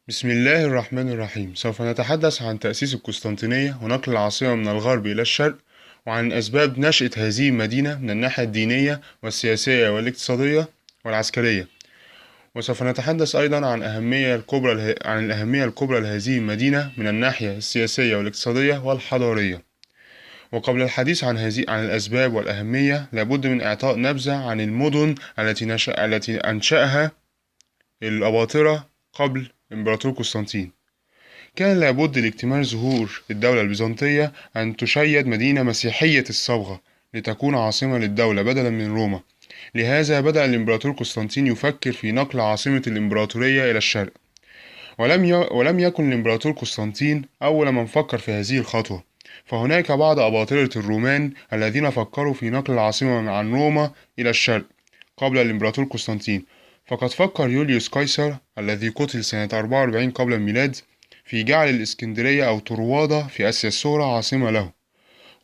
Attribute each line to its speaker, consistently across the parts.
Speaker 1: بسم الله الرحمن الرحيم. سوف نتحدث عن تأسيس القسطنطينية ونقل العاصمة من الغرب إلى الشرق، وعن أسباب نشأة هذه المدينة من الناحية الدينية والسياسية والاقتصادية والعسكرية. وسوف نتحدث أيضا عن الأهمية الكبرى لهذه المدينة من الناحية السياسية والاقتصادية والحضارية. وقبل الحديث عن الأسباب والأهمية، لابد من إعطاء نبذة عن المدن التي أنشأها الأباطرة قبل إمبراطور قسطنطين. كان لابد لاكتمال ظهور الدولة البيزنطية أن تشيد مدينة مسيحية الصبغة لتكون عاصمة للدولة بدلا من روما. لهذا بدأ الإمبراطور قسطنطين يفكر في نقل عاصمة الإمبراطورية إلى الشرق. ولم يكن الإمبراطور قسطنطين أول من فكر في هذه الخطوة، فهناك بعض أباطرة الرومان الذين فكروا في نقل العاصمة عن روما إلى الشرق قبل الإمبراطور قسطنطين. فقد فكر يوليوس قيصر الذي قتل سنة 44 قبل الميلاد في جعل الإسكندرية أو طروادة في آسيا الصغرى عاصمة له.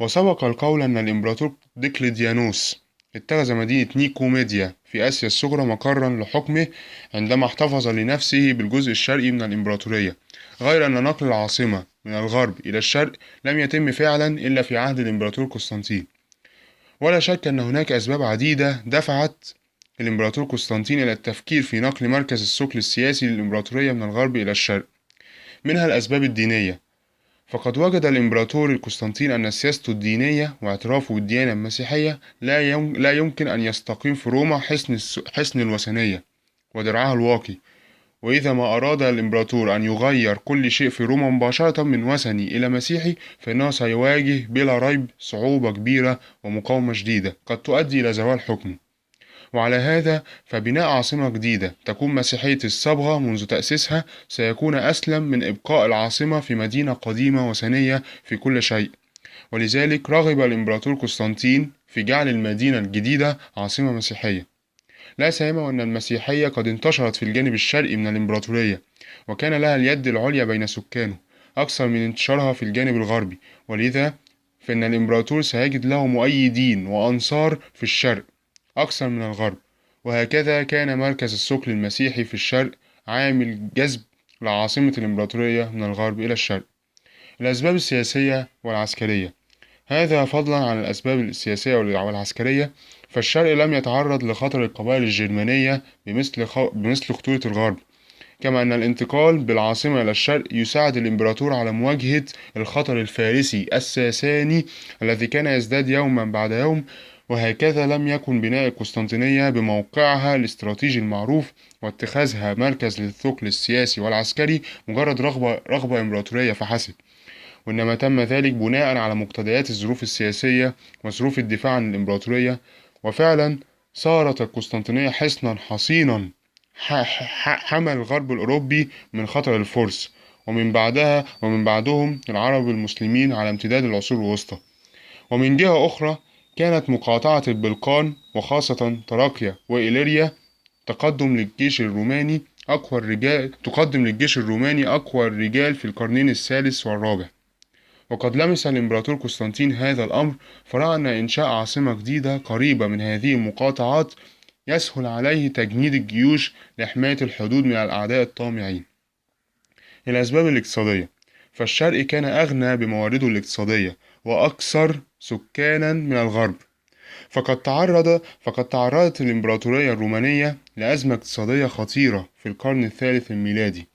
Speaker 1: وسبق القول أن الإمبراطور ديكليديانوس اتخذ مدينة نيكوميديا في آسيا الصغرى مقرا لحكمه عندما احتفظ لنفسه بالجزء الشرقي من الإمبراطورية، غير أن نقل العاصمة من الغرب إلى الشرق لم يتم فعلا إلا في عهد الإمبراطور قسطنطين. ولا شك أن هناك أسباب عديدة دفعت الإمبراطور قسطنطين إلى التفكير في نقل مركز الثقل السياسي للإمبراطورية من الغرب إلى الشرق. منها الأسباب الدينية، فقد وجد الإمبراطور القسطنطين أن سياسته الدينية واعترافه بالديانة المسيحية لا يمكن أن يستقيم في روما حصن الوثنية ودرعها الواقي. وإذا ما أراد الإمبراطور أن يغير كل شيء في روما مباشرة من وثني إلى مسيحي، فإنه سيواجه بلا ريب صعوبة كبيرة ومقاومة شديدة قد تؤدي إلى زوال حكمه. وعلى هذا فبناء عاصمة جديدة تكون مسيحية الصبغة منذ تأسيسها سيكون أسلم من إبقاء العاصمة في مدينة قديمة وثنية في كل شيء. ولذلك رغب الإمبراطور قسطنطين في جعل المدينة الجديدة عاصمة مسيحية. لا سيما أن المسيحية قد انتشرت في الجانب الشرقي من الإمبراطورية، وكان لها اليد العليا بين سكانه أكثر من انتشارها في الجانب الغربي. ولذا فإن الإمبراطور سيجد له مؤيدين وأنصار في الشرق أكثر من الغرب. وهكذا كان مركز الثقل المسيحي في الشرق عامل جذب لعاصمة الإمبراطورية من الغرب إلى الشرق. الأسباب السياسية والعسكرية. هذا فضلا عن الأسباب السياسية والعسكرية، فالشرق لم يتعرض لخطر القبائل الجرمانية بمثل خطورة الغرب. كما أن الانتقال بالعاصمة إلى الشرق يساعد الإمبراطور على مواجهة الخطر الفارسي الساساني الذي كان يزداد يوما بعد يوم. وهكذا لم يكن بناء القسطنطينية بموقعها الاستراتيجي المعروف واتخاذها مركز للثقل السياسي والعسكري مجرد رغبة إمبراطورية فحسب، وإنما تم ذلك بناء على مقتضيات الظروف السياسية وظروف الدفاع عن الإمبراطورية. وفعلا صارت القسطنطينية حصنا حصينا حمى الغرب الأوروبي من خطر الفرس، ومن بعدهم العرب المسلمين على امتداد العصور الوسطى. ومن جهة أخرى كانت مقاطعة البلقان وخاصة تراكيا وإيليريا تقدم للجيش الروماني أقوى الرجال في القرنين الثالث والرابع. وقد لمس الإمبراطور قسطنطين هذا الأمر، فرأى أن إنشاء عاصمة جديدة قريبة من هذه المقاطعات يسهل عليه تجنيد الجيوش لحماية الحدود من الأعداء الطامعين. الأسباب الاقتصادية. فالشرق كان أغنى بموارده الاقتصادية وأكثر سكانا من الغرب. فقد تعرضت الإمبراطورية الرومانية لأزمة اقتصادية خطيرة في القرن الثالث الميلادي،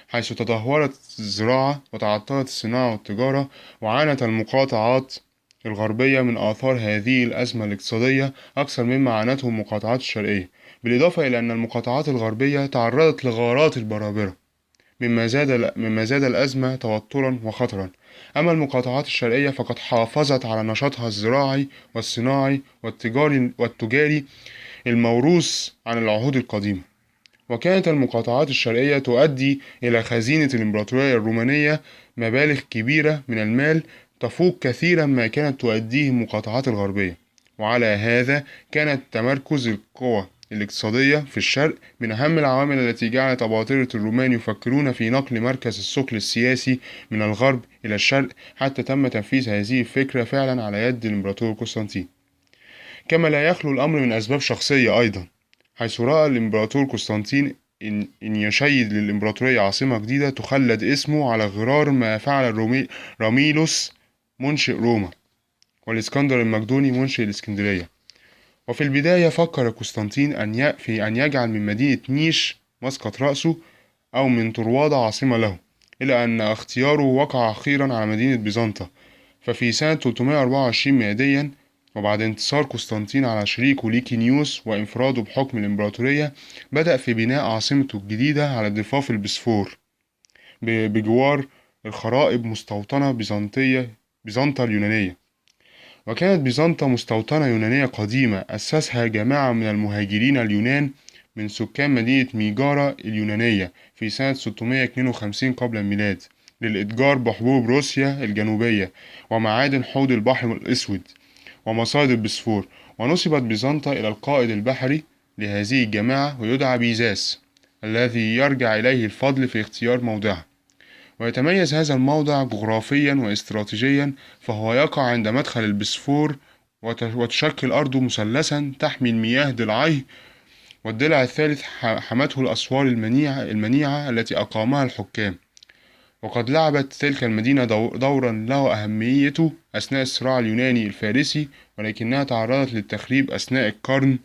Speaker 1: حيث تدهورت الزراعة وتعطلت الصناعة والتجارة. وعانت المقاطعات الغربية من آثار هذه الأزمة الاقتصادية أكثر مما عانته المقاطعات الشرقية، بالإضافة إلى أن المقاطعات الغربية تعرضت لغارات البرابرة، مما زاد الأزمة توترا وخطرا. أما المقاطعات الشرقية فقد حافظت على نشاطها الزراعي والصناعي والتجاري الموروث عن العهود القديمة. وكانت المقاطعات الشرقية تؤدي إلى خزينة الإمبراطورية الرومانية مبالغ كبيرة من المال تفوق كثيرا ما كانت تؤديه المقاطعات الغربية. وعلى هذا كانت تمركز القوى الاقتصادية في الشرق من أهم العوامل التي جعلت أباطرة الرومان يفكرون في نقل مركز الثقل السياسي من الغرب إلى الشرق، حتى تم تنفيذ هذه الفكرة فعلا على يد الإمبراطور قسطنطين. كما لا يخلو الأمر من أسباب شخصية أيضا، حيث رأى الإمبراطور قسطنطين إن يشيد للإمبراطورية عاصمة جديدة تخلد اسمه على غرار ما فعل راميلوس منشئ روما، والإسكندر المقدوني منشئ الإسكندرية. وفي البداية فكر قسطنطين في أن يجعل من مدينة نيش مسقط رأسه، أو من طروادة عاصمة له، إلى أن اختياره وقع أخيرا على مدينة بيزنطة. ففي سنة 324 ميلاديا، وبعد انتصار قسطنطين على شريكه ليكينيوس وانفراده بحكم الإمبراطورية، بدأ في بناء عاصمته الجديدة على ضفاف البسفور بجوار الخرائب مستوطنة بيزنطة اليونانية. وكانت بيزنطة مستوطنة يونانية قديمة أسسها جماعة من المهاجرين اليونان من سكان مدينة ميجارة اليونانية في سنة 652 قبل الميلاد، للإتجار بحبوب روسيا الجنوبية ومعادن حوض البحر الأسود ومصائد البسفور. ونسبت بيزنطة إلى القائد البحري لهذه الجماعة، ويدعى بيزاس، الذي يرجع إليه الفضل في اختيار موضعها. ويتميز هذا الموضع جغرافيا واستراتيجيا، فهو يقع عند مدخل البسفور، وتشكل أرضه مثلثا تحمي المياه ضلعيه، والضلع الثالث حمته الأسوار المنيعة التي أقامها الحكام. وقد لعبت تلك المدينة دورا له أهميته أثناء الصراع اليوناني الفارسي، ولكنها تعرضت للتخريب أثناء القرن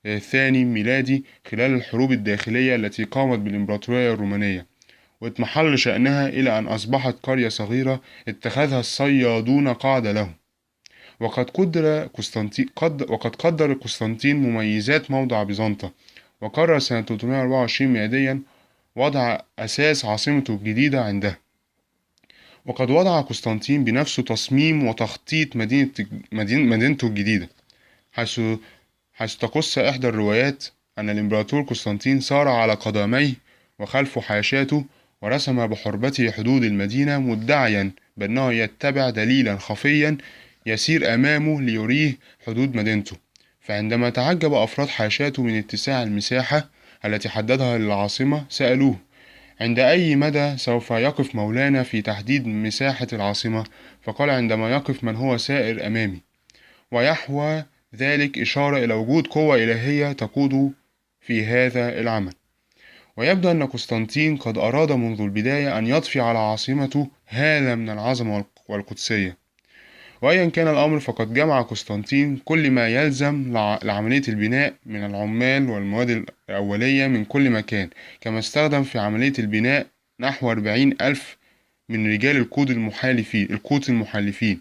Speaker 1: الثاني ميلادي خلال الحروب الداخلية التي قامت بالإمبراطورية الرومانية، واضمحل شأنها إلى أن أصبحت قرية صغيرة اتخذها الصيادون قاعدة لهم. وقد قدر قسطنطين مميزات موضع بيزنطة، وقرر سنة 324 ميلاديا وضع أساس عاصمته الجديدة عندها. وقد وضع قسطنطين بنفسه تصميم وتخطيط مدينته الجديدة، حيث تقص إحدى الروايات أن الإمبراطور قسطنطين سار على قدميه وخلفه حاشاته، ورسم بحربته حدود المدينة، مدعيا بأنه يتبع دليلا خفيا يسير أمامه ليريه حدود مدينته. فعندما تعجب أفراد حاشاته من اتساع المساحة التي حددها للعاصمة، سألوه: عند أي مدى سوف يقف مولانا في تحديد مساحة العاصمة؟ فقال: عندما يقف من هو سائر أمامي. ويحوى ذلك إشارة إلى وجود قوة إلهية تقود في هذا العمل. ويبدو أن قسطنطين قد أراد منذ البداية أن يضفي على عاصمته هالة من العظمة والقدسية. وأيا كان الأمر، فقد جمع قسطنطين كل ما يلزم لعملية البناء من العمال والمواد الأولية من كل مكان، كما استخدم في عملية البناء نحو 40 ألف من رجال القوط المحلفين،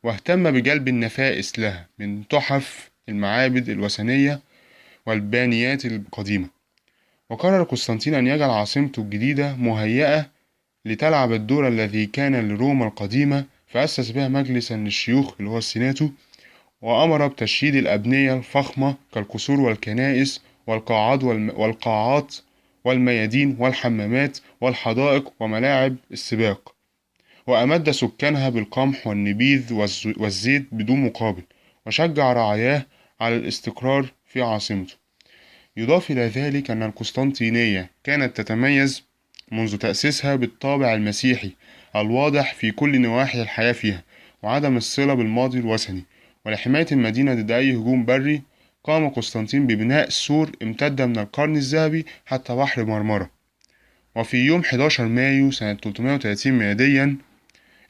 Speaker 1: واهتم بجلب النفائس لها من تحف المعابد الوثنية والبانيات القديمة. وقرر قسطنطين أن يجعل عاصمته الجديدة مهيئة لتلعب الدور الذي كان لروما القديمة، فأسس بها مجلسا للشيوخ اللي هو السيناتو، وأمر بتشييد الأبنية الفخمة كالقصور والكنائس والقاعات والميادين والحمامات والحدائق وملاعب السباق، وأمد سكانها بالقمح والنبيذ والزيت بدون مقابل، وشجع رعاياه على الاستقرار في عاصمته. يضاف إلى ذلك أن القسطنطينية كانت تتميز منذ تأسيسها بالطابع المسيحي الواضح في كل نواحي الحياة فيها، وعدم الصلة بالماضي الوثني. ولحماية المدينة ضد أي هجوم بري، قام قسطنطين ببناء سور امتد من القرن الذهبي حتى بحر مرمرة. وفي يوم 11 مايو سنة 330 ميلاديا،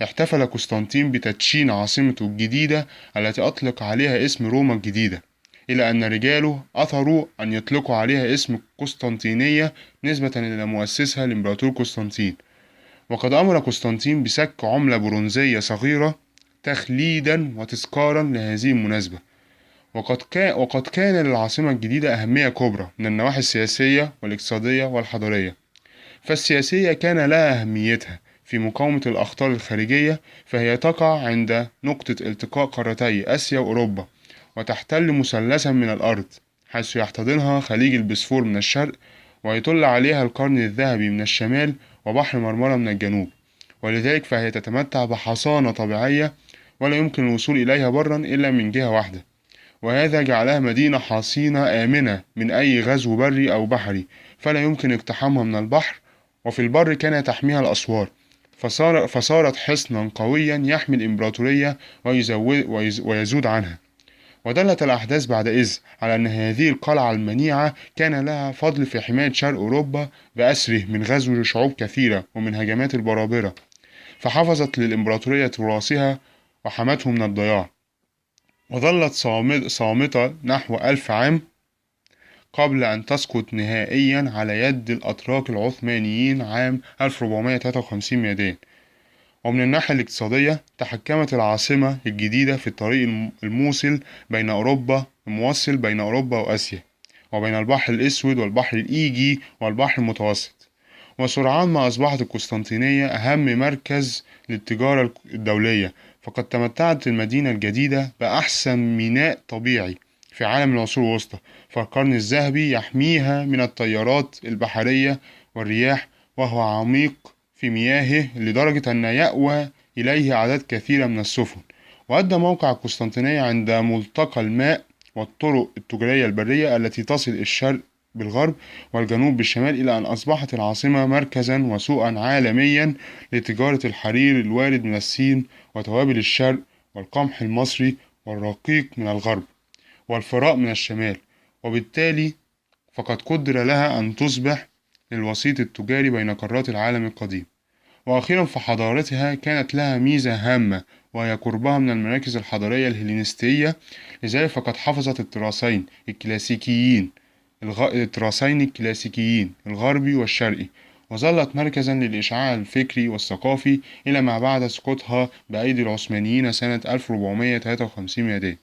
Speaker 1: احتفل قسطنطين بتدشين عاصمته الجديدة التي أطلق عليها اسم روما الجديدة، إلى أن رجاله أثروا أن يطلقوا عليها اسم قسطنطينية نسبة إلى مؤسسها الإمبراطور قسطنطين. وقد أمر قسطنطين بسك عملة برونزية صغيرة تخليدا وتذكارا لهذه المناسبة. وقد كان للعاصمة الجديدة أهمية كبرى من النواحي السياسية والاقتصادية والحضارية. فالسياسية كان لها أهميتها في مقاومة الأخطار الخارجية، فهي تقع عند نقطة التقاء قارتي آسيا وأوروبا، وتحتل مثلثا من الأرض، حيث يحتضنها خليج البسفور من الشرق، ويطل عليها القرن الذهبي من الشمال، وبحر مرمرة من الجنوب. ولذلك فهي تتمتع بحصانة طبيعية ولا يمكن الوصول إليها برا إلا من جهة واحدة، وهذا جعلها مدينة حصينة آمنة من أي غزو بري أو بحري، فلا يمكن اقتحامها من البحر. وفي البر كان تحميها الأسوار، فصارت حصنا قويا يحمي الإمبراطورية ويزود عنها. ودلت الأحداث بعد إذ على أن هذه القلعة المنيعة كان لها فضل في حماية شرق أوروبا بأسره من غزو لشعوب كثيرة ومن هجمات البرابرة، فحفظت للإمبراطورية تراثها وحمته من الضياع، وظلت صامتة نحو 1000 عام قبل أن تسقط نهائيا على يد الأتراك العثمانيين عام 1453 ميلاديا. ومن الناحية الاقتصادية تحكمت العاصمة الجديدة في الطريق الموصل بين أوروبا وآسيا، وبين البحر الأسود والبحر الإيجي والبحر المتوسط. وسرعان ما أصبحت القسطنطينية أهم مركز للتجارة الدولية، فقد تمتعت المدينة الجديدة بأحسن ميناء طبيعي في عالم العصور الوسطى، فالقرن الذهبي يحميها من التيارات البحرية والرياح، وهو عميق في مياهه لدرجة أن يأوى إليه أعداد كثيرة من السفن. وأدى موقع القسطنطينية عند ملتقى الماء والطرق التجارية البرية التي تصل الشرق بالغرب والجنوب بالشمال، إلى أن أصبحت العاصمة مركزا وسوقا عالميا لتجارة الحرير الوارد من الصين وتوابل الشرق والقمح المصري والرقيق من الغرب والفراء من الشمال. وبالتالي فقد قدر لها أن تصبح الوسيط التجاري بين قارات العالم القديم. وأخيرا فحضارتها كانت لها ميزة هامة، وهي قربها من المراكز الحضارية الهلينستية، لذلك فقد حفظت التراثين الكلاسيكيين الغربي والشرقي، وظلت مركزا للإشعاع الفكري والثقافي إلى ما بعد سقوطها بأيدي العثمانيين سنة 1453 ميلاديا.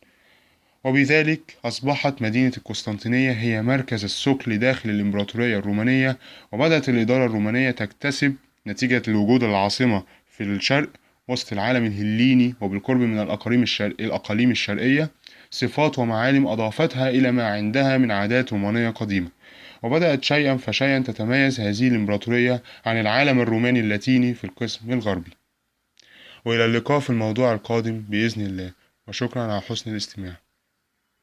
Speaker 1: وبذلك أصبحت مدينة القسطنطينية هي مركز الثقل داخل الإمبراطورية الرومانية، وبدأت الإدارة الرومانية تكتسب نتيجة لوجود العاصمة في الشرق وسط العالم الهليني وبالقرب من الأقاليم الشرقية صفات ومعالم أضافتها إلى ما عندها من عادات رومانية قديمة. وبدأت شيئا فشيئا تتميز هذه الإمبراطورية عن العالم الروماني اللاتيني في القسم الغربي. وإلى اللقاء في الموضوع القادم بإذن الله، وشكرا على حسن الاستماع.